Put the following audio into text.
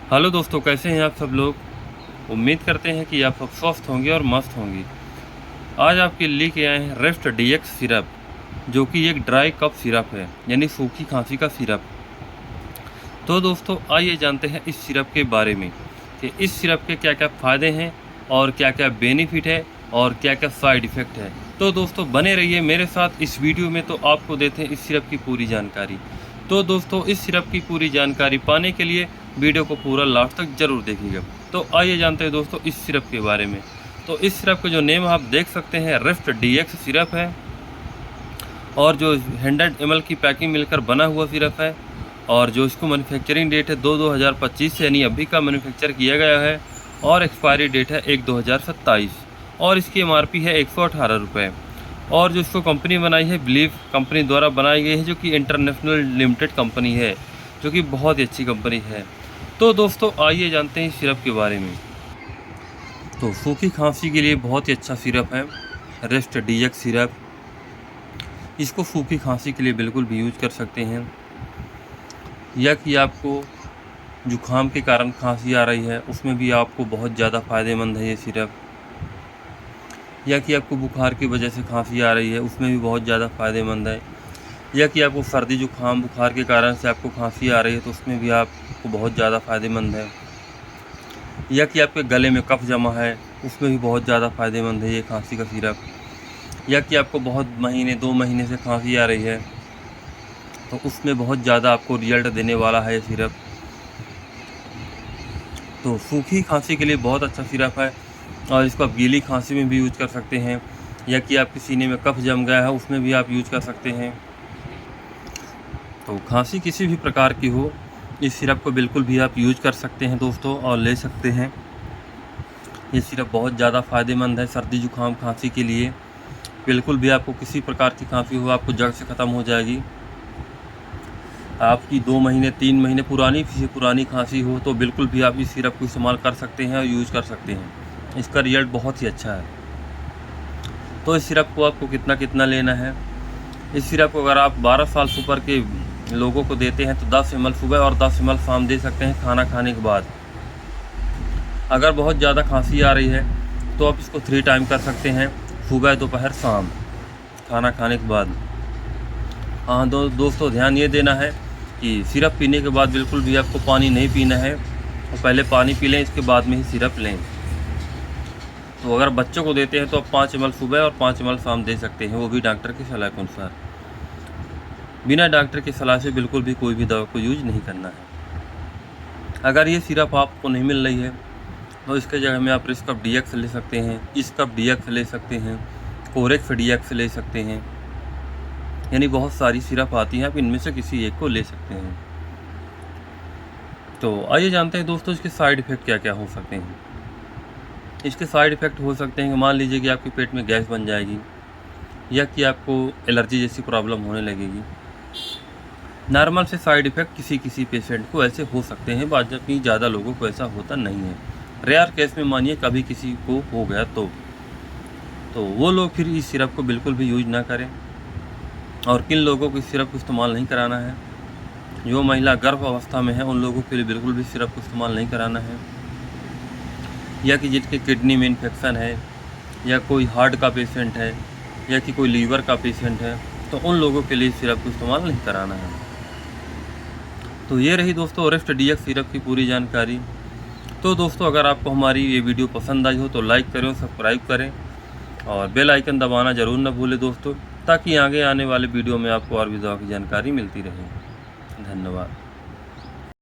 Hello दोस्तों, कैसे हैं आप सब लोग। उम्मीद करते हैं कि आप सब स्वस्थ होंगे और मस्त होंगे। आज आपके लिए लेके आए हैं रेस्ट डीएक्स सिरप, जो कि एक ड्राई कफ सिरप है, यानी सूखी खांसी का सिरप। तो दोस्तों आइए जानते हैं इस सिरप के बारे में कि इस सिरप के क्या क्या फ़ायदे हैं और क्या क्या बेनिफिट है और क्या क्या साइड इफ़ेक्ट है। तो दोस्तों बने रहिए मेरे साथ इस वीडियो में, तो आपको देते हैं इस सिरप की पूरी जानकारी। तो दोस्तों इस सिरप की पूरी जानकारी पाने के लिए वीडियो को पूरा लास्ट तक ज़रूर देखिएगा। तो आइए जानते हैं दोस्तों इस सिरप के बारे में। तो इस सिरप का जो नेम आप देख सकते हैं, रेस्ट डीएक्स सिरप है, और जो 100 ml की पैकिंग मिलकर बना हुआ सिरप है, और जो इसको मैन्युफैक्चरिंग डेट है 2/2025 से, यानी अभी का मैन्युफैक्चर किया गया है, और एक्सपायरी डेट है 1/2027, और इसकी एमआरपी है 118 रुपये। और जो इसको कंपनी बनाई है, बिलीव कंपनी द्वारा बनाई गई है, जो कि इंटरनेशनल लिमिटेड कंपनी है, जो कि बहुत ही अच्छी कंपनी है। तो दोस्तों आइए जानते हैं इस सिरप के बारे में। तो सूखी खांसी के लिए बहुत ही अच्छा सिरप है रेस्ट डीएक्स सिरप। इसको सूखी खांसी के लिए बिल्कुल भी यूज कर सकते हैं, या कि आपको जुखाम के कारण खांसी आ रही है उसमें भी आपको बहुत ज़्यादा फ़ायदेमंद है ये सिरप, या कि आपको बुखार की वजह से खांसी आ रही है उसमें भी बहुत ज़्यादा फ़ायदेमंद है, या कि आपको सर्दी जुखाम बुखार के कारण से आपको खांसी आ रही है तो उसमें भी आपको बहुत ज़्यादा फ़ायदेमंद है, या कि आपके गले में कफ जमा है उसमें भी बहुत ज़्यादा फ़ायदेमंद है ये खांसी का सिरप, या कि आपको बहुत महीने 2 महीने से खांसी आ रही है तो उसमें बहुत ज़्यादा आपको रिजल्ट देने वाला है ये सिरप। तो सूखी खांसी के लिए बहुत अच्छा सिरप है, और इसको आप गीली खांसी में भी यूज कर सकते हैं, या कि आपके सीने में कफ जम गया है उसमें भी आप यूज कर सकते हैं। तो खांसी किसी भी प्रकार की हो, इस सिरप को बिल्कुल भी आप यूज कर सकते हैं दोस्तों, और ले सकते हैं। ये सिरप बहुत ज़्यादा फ़ायदेमंद है सर्दी जुखाम खांसी के लिए। बिल्कुल भी आपको किसी प्रकार की खांसी हो आपको जड़ से ख़त्म हो जाएगी। आपकी 2 महीने 3 महीने पुरानी खांसी हो तो बिल्कुल भी आप इस सिरप को इस्तेमाल कर सकते हैं और यूज़ कर सकते हैं। इसका रिज़ल्ट बहुत ही अच्छा है। तो इस सिरप को आपको कितना लेना है। इस सिरप को अगर आप 12 साल से ऊपर के लोगों को देते हैं तो 10 ml सुबह और 10 ml शाम दे सकते हैं खाना खाने के बाद। अगर बहुत ज़्यादा खांसी आ रही है तो आप इसको 3 टाइम कर सकते हैं, सुबह दोपहर शाम खाना खाने के बाद। हाँ दोस्तों ध्यान ये देना है कि सिरप पीने के बाद बिल्कुल भी आपको पानी नहीं पीना है, और पहले पानी पी लें इसके बाद में ही सिरप लें। तो अगर बच्चों को देते हैं तो आप 5 ml सुबह और 5 ml शाम दे सकते हैं, वो भी डॉक्टर की सलाह के अनुसार। बिना डॉक्टर की सलाह से बिल्कुल भी कोई भी दवा को यूज नहीं करना है। अगर ये सिरप आपको नहीं मिल रही है तो इसके जगह में आप रिस्कप डीएक्स ले सकते हैं, इसकप डीएक्स ले सकते हैं, कोरेक्स डीएक्स ले सकते हैं, यानी बहुत सारी सिरप आती हैं, आप इनमें से किसी एक को ले सकते हैं। तो आइए जानते हैं दोस्तों इसके साइड इफ़ेक्ट क्या क्या हो सकते हैं। इसके साइड इफ़ेक्ट हो सकते हैं कि मान लीजिए कि आपके पेट में गैस बन जाएगी, या कि आपको एलर्जी जैसी प्रॉब्लम होने लगेगी। नॉर्मल से साइड इफ़ेक्ट किसी किसी पेशेंट को ऐसे हो सकते हैं, बाकी ज़्यादा लोगों को ऐसा होता नहीं है। रेयर केस में मानिए कभी किसी को हो गया तो वो लोग फिर इस सिरप को बिल्कुल भी यूज ना करें। और किन लोगों को इस सिरप को इस्तेमाल नहीं कराना है, जो महिला गर्भ अवस्था में है उन लोगों के लिए बिल्कुल भी सिरप को इस्तेमाल नहीं कराना है, या कि जिनके किडनी में इन्फेक्शन है, या कोई हार्ट का पेशेंट है, या कि कोई लीवर का पेशेंट है, तो उन लोगों के लिए सिरप को इस्तेमाल नहीं कराना है। तो ये रही दोस्तों रेस्ट डीएक्स सिरप की पूरी जानकारी। तो दोस्तों अगर आपको हमारी ये वीडियो पसंद आई हो तो लाइक करें, सब्सक्राइब करें, और बेल आइकन दबाना ज़रूर न भूलें दोस्तों, ताकि आगे आने वाले वीडियो में आपको और भी दवा की जानकारी मिलती रहे। धन्यवाद।